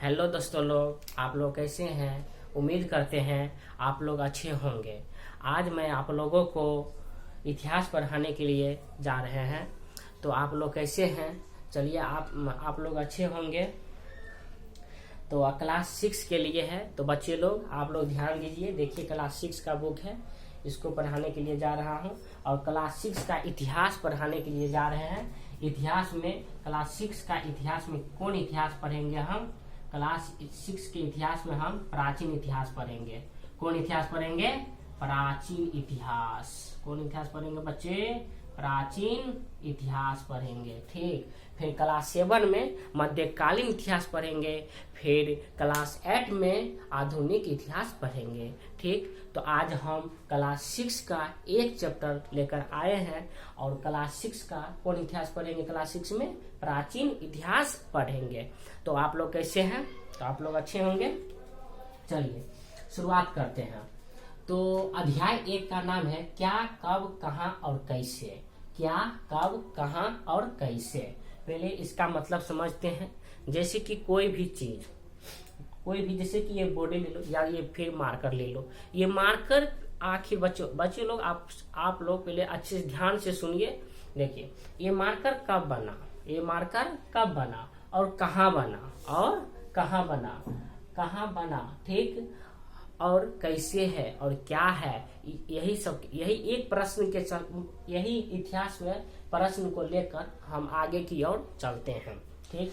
Hello दोस्तों लोग, आप लोग कैसे हैं। उम्मीद करते हैं आप लोग अच्छे होंगे। आज मैं आप लोगों को इतिहास पढ़ाने के लिए जा रहे हैं। तो आप लोग कैसे हैं। चलिए आप लोग अच्छे होंगे। तो क्लास 6 के लिए है। तो बच्चे लोग आप लोग ध्यान दीजिए। देखिए क्लास 6 का बुक है, इसको पढ़ाने के लिए जा रहा हूँ। और क्लास 6 का इतिहास पढ़ाने के लिए जा रहे हैं। इतिहास में क्लास 6 का इतिहास में कौन इतिहास पढ़ेंगे हम। क्लास 6 के इतिहास में हम प्राचीन इतिहास पढ़ेंगे। कौन इतिहास पढ़ेंगे। प्राचीन इतिहास। कौन इतिहास पढ़ेंगे बच्चे। प्राचीन इतिहास पढ़ेंगे। ठीक। फिर क्लास 7 में मध्यकालीन इतिहास पढ़ेंगे। फिर क्लास 8 में आधुनिक इतिहास पढ़ेंगे। ठीक। तो आज हम क्लास 6 का एक चैप्टर लेकर आए हैं और क्लास 6 का कौन इतिहास पढ़ेंगे। क्लास 6 में प्राचीन इतिहास पढ़ेंगे। तो आप लोग कैसे हैं। तो आप लोग अच्छे होंगे। चलिए शुरुआत करते हैं। तो अध्याय 1 का नाम है क्या, कब, कहाँ और कैसे। क्या, कब, कहाँ और कैसे। पहले इसका मतलब समझते हैं। जैसे कि कोई भी चीज, कोई भी, जैसे कि ये बोर्डे ले लो या ये फिर मार्कर ले लो। ये मार्कर आखिर बच्चे लोग आप लोग पहले अच्छे से ध्यान से सुनिए। देखिए ये मार्कर कब बना, ये मार्कर कब बना और कहाँ बना, और कहाँ बना, कहाँ बना। ठीक। और कैसे है और क्या है। यही सब, यही एक प्रश्न के यही इतिहास में प्रश्न को लेकर हम आगे की ओर चलते हैं। ठीक।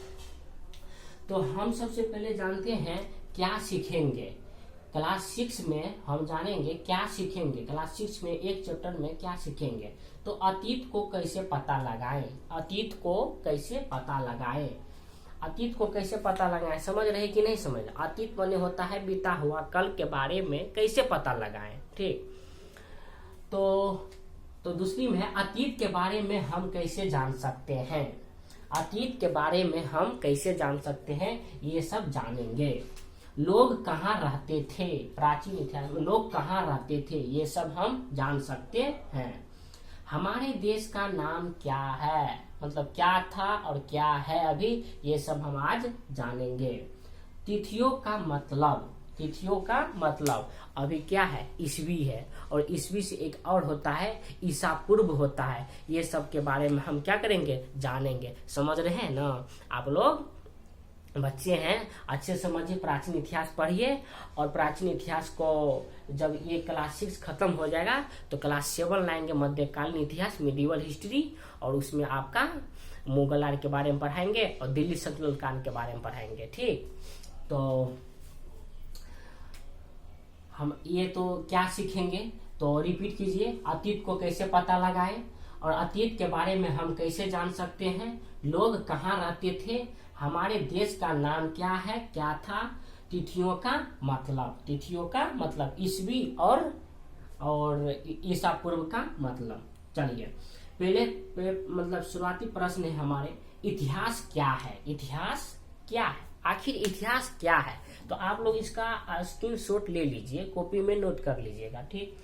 तो हम सबसे पहले जानते हैं क्या सीखेंगे। क्लास 6 में हम जानेंगे क्या सीखेंगे। क्लास 6 में एक चैप्टर में क्या सीखेंगे। तो अतीत को कैसे पता लगाएं। अतीत को कैसे पता लगाएं। अतीत को कैसे पता लगाएं, समझ रहे कि नहीं समझ। अतीत माने होता है बीता हुआ कल के बारे में कैसे पता लगाएं। ठीक। तो दूसरी में है अतीत के बारे में हम कैसे जान सकते हैं। अतीत के बारे में हम कैसे जान सकते हैं, ये सब जानेंगे। लोग कहाँ रहते थे। प्राचीन इतिहास में लोग कहाँ रहते थे, ये सब हम जान सकते हैं। हमारे देश का नाम क्या है, मतलब क्या था और क्या है अभी, ये सब हम आज जानेंगे। तिथियों का मतलब, तिथियों का मतलब अभी क्या है, ईस्वी है। और ईस्वी से एक और होता है ईसा पूर्व होता है। ये सब के बारे में हम क्या करेंगे, जानेंगे। समझ रहे हैं ना आप लोग। बच्चे हैं अच्छे समझिए, प्राचीन इतिहास पढ़िए। और प्राचीन इतिहास को जब ये क्लास 6 खत्म हो जाएगा तो क्लास 7 लाएंगे मध्यकालीन इतिहास, मिडिवल हिस्ट्री। और उसमें आपका मुगल आर्य के बारे में पढ़ाएंगे और दिल्ली सल्तनत काल के बारे में पढ़ाएंगे। ठीक। तो हम ये तो क्या सीखेंगे, तो रिपीट कीजिए। अतीत को कैसे पता लगाएं और अतीत के बारे में हम कैसे जान सकते हैं। लोग कहाँ रहते थे, हमारे देश का नाम क्या है, क्या था। तिथियों का मतलब, तिथियों का मतलब ईस्वी और ईसा पूर्व का मतलब। चलिए पहले मतलब शुरुआती प्रश्न है हमारे, इतिहास क्या है। इतिहास क्या है, आखिर इतिहास क्या है। तो आप लोग इसका स्क्रीनशॉट ले लीजिए, कॉपी में नोट कर लीजिएगा। ठीक।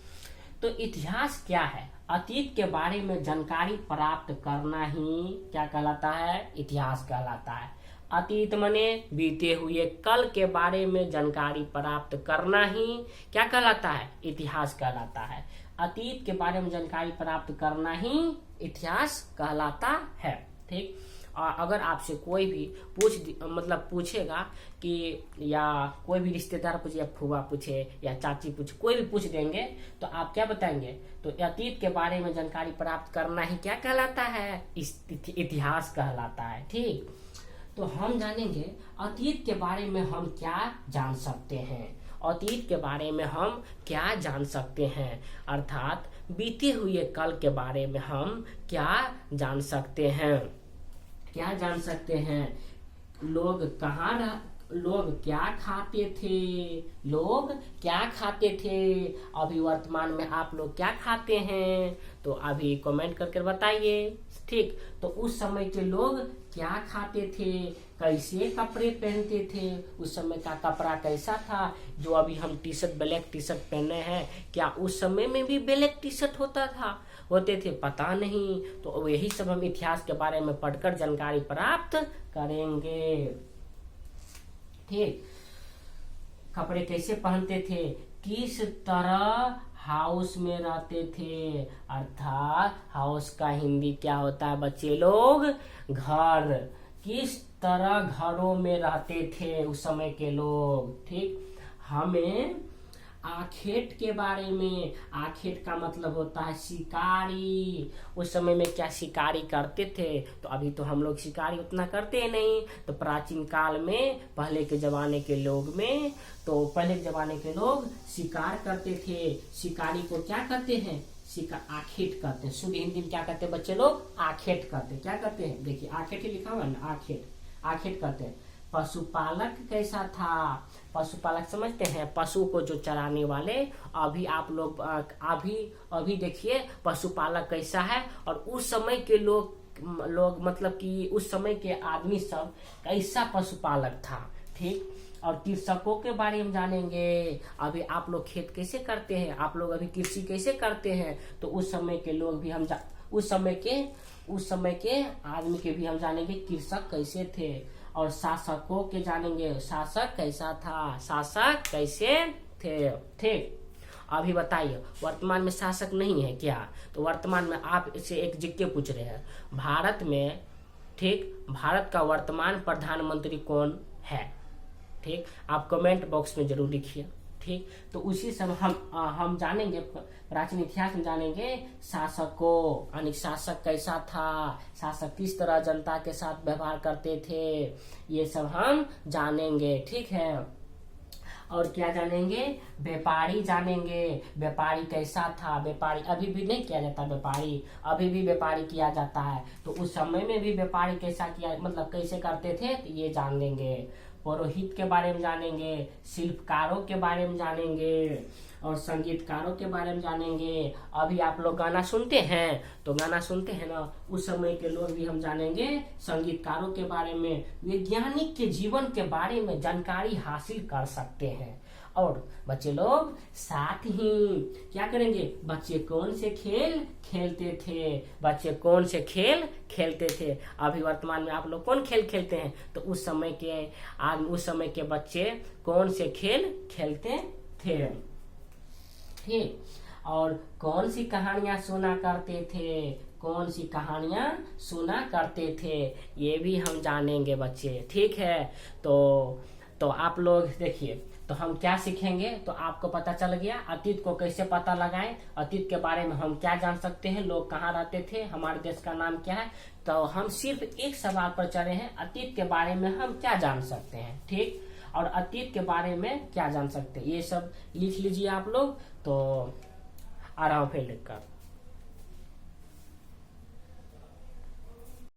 तो इतिहास क्या है, अतीत के बारे में जानकारी प्राप्त करना ही क्या कहलाता है, इतिहास कहलाता है। अतीत माने बीते हुए कल के बारे में जानकारी प्राप्त करना ही क्या कहलाता है, इतिहास कहलाता है। अतीत के बारे में जानकारी प्राप्त करना ही इतिहास कहलाता है। ठीक। और अगर आपसे कोई भी पूछेगा कि, या कोई भी रिश्तेदार पूछे, या फूफा पूछे, या चाची पूछे, कोई भी पूछ देंगे तो आप क्या बताएंगे, तो अतीत के बारे में जानकारी प्राप्त करना ही क्या कहलाता है, इतिहास कहलाता है। ठीक। तो हम जानेंगे अतीत के बारे में हम क्या जान सकते हैं। अतीत के बारे में हम क्या जान सकते हैं, अर्थात बीते हुए कल के बारे में हम क्या जान सकते हैं। क्या जान सकते हैं, लोग लोग क्या खाते थे, लोग क्या खाते थे। अभी वर्तमान में आप लोग क्या खाते हैं, तो अभी कमेंट करके बताइए। ठीक। तो उस समय के लोग क्या खाते थे, कैसे कपड़े पहनते थे, उस समय का कपड़ा कैसा था। जो अभी हम T shirt, black T shirt पहने हैं, क्या उस समय में भी ब्लैक टी शर्ट होते थे, पता नहीं। तो यही सब हम इतिहास के बारे में पढ़कर जानकारी प्राप्त करेंगे। ठीक। कपड़े कैसे पहनते थे, किस तरह हाउस में रहते थे, अर्थात हाउस का हिंदी क्या होता है बच्चे लोग, घर। किस तरह घरों में रहते थे उस समय के लोग, ठीक। हमें आखेट के बारे में, आखेट का मतलब होता है शिकारी। उस समय में क्या शिकारी करते थे, तो अभी तो हम लोग शिकारी उतना करते नहीं, तो प्राचीन काल में पहले के जमाने के लोग में, तो पहले के जमाने के लोग शिकार करते थे। शिकारी को क्या करते हैं, आखेट करते हैं। शुद्ध हिंदी में क्या करते हैं बच्चे लोग, आखेट करते हैं। क्या करते हैं, देखिए आखेट ही लिखा हुआ है ना, आखेट, आखेट करते हैं। पशुपालक कैसा था, पशुपालक समझते हैं, पशु को जो चराने वाले। अभी आप लोग अभी देखिए पशुपालक कैसा है, और उस समय के लोग मतलब कि उस समय के आदमी सब कैसा पशुपालक था, ठीक। और कृषकों के बारे में जानेंगे। अभी आप लोग खेत कैसे करते हैं, आप लोग अभी कृषि कैसे करते हैं, तो उस समय के लोग भी हम उस समय के आदमी के भी हम जानेंगे कृषक कैसे थे। और शासकों के जानेंगे, शासक कैसा था, शासक कैसे थे, ठीक। अभी बताइए वर्तमान में शासक नहीं है क्या, तो वर्तमान में आप इसे एक जिक्के पूछ रहे हैं भारत में, ठीक। भारत का वर्तमान प्रधानमंत्री कौन है, ठीक। आप कमेंट बॉक्स में जरूर लिखिए, ठीक। तो उसी समय हम जानेंगे, प्राचीन इतिहास में जानेंगे शासकों, यानी शासक कैसा था, शासक किस तरह जनता के साथ व्यवहार करते थे, ये सब हम जानेंगे, ठीक है। और क्या जानेंगे, व्यापारी जानेंगे, व्यापारी कैसा था, व्यापारी अभी भी नहीं किया जाता, व्यापारी अभी भी व्यापारी किया जाता है, तो उस समय में भी व्यापारी कैसा किया, मतलब कैसे करते थे, तो ये जान लेंगे। पुरोहित के बारे में जानेंगे, शिल्पकारों के बारे में जानेंगे, और संगीतकारों के बारे में जानेंगे। अभी आप लोग गाना सुनते हैं, तो गाना सुनते हैं ना, उस समय के लोग भी हम जानेंगे संगीतकारों के बारे में। वैज्ञानिक के जीवन के बारे में जानकारी हासिल कर सकते हैं। और बच्चे लोग साथ ही क्या करेंगे, बच्चे कौन से खेल खेलते थे, बच्चे कौन से खेल खेलते थे। अभी वर्तमान में आप लोग कौन खेल खेलते हैं, तो उस समय के बच्चे कौन से खेल खेलते थे, ठीक। और कौन सी कहानियां सुना करते थे, कौन सी कहानियां सुना करते थे, ये भी हम जानेंगे बच्चे, ठीक है। तो आप लोग देखिए, तो हम क्या सीखेंगे, तो आपको पता चल गया अतीत को कैसे पता लगाएं, अतीत के बारे में हम क्या जान सकते हैं, लोग कहाँ रहते थे, हमारे देश का नाम क्या है। तो हम सिर्फ एक सवाल पर चले हैं, अतीत के बारे में हम क्या जान सकते हैं, ठीक। और अतीत के बारे में क्या जान सकते हैं, ये सब लिख लीजिए आप लोग। तो आ रहा हूँ फिर लिख कर।